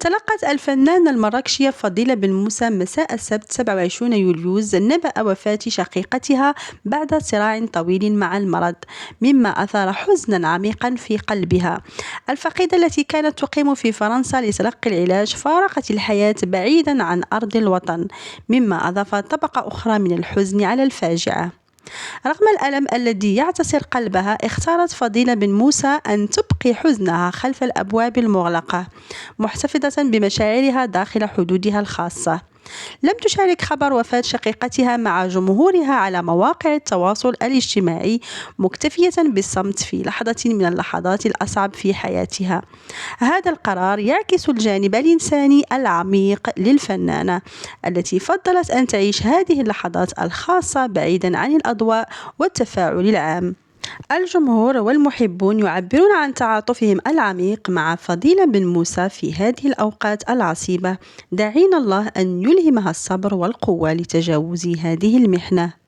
تلقت الفنانة المراكشية فضيلة بن موسى مساء السبت 27 يوليوز نبأ وفاة شقيقتها بعد صراع طويل مع المرض، مما أثار حزنا عميقا في قلبها. الفقيدة التي كانت تقيم في فرنسا لتلقي العلاج فارقت الحياة بعيدا عن أرض الوطن، مما أضاف طبقة أخرى من الحزن على الفاجعة. رغم الألم الذي يعتصر قلبها، اختارت فضيلة بن موسى أن تبقي حزنها خلف الأبواب المغلقة، محتفظة بمشاعرها داخل حدودها الخاصة. لم تشارك خبر وفاة شقيقتها مع جمهورها على مواقع التواصل الاجتماعي، مكتفية بالصمت في لحظة من اللحظات الأصعب في حياتها. هذا القرار يعكس الجانب الإنساني العميق للفنانة، التي فضلت أن تعيش هذه اللحظات الخاصة بعيدا عن الأضواء والتفاعل العام. الجمهور والمحبون يعبرون عن تعاطفهم العميق مع فضيلة بن موسى في هذه الأوقات العصيبة، داعين الله أن يلهمها الصبر والقوة لتجاوز هذه المحنة.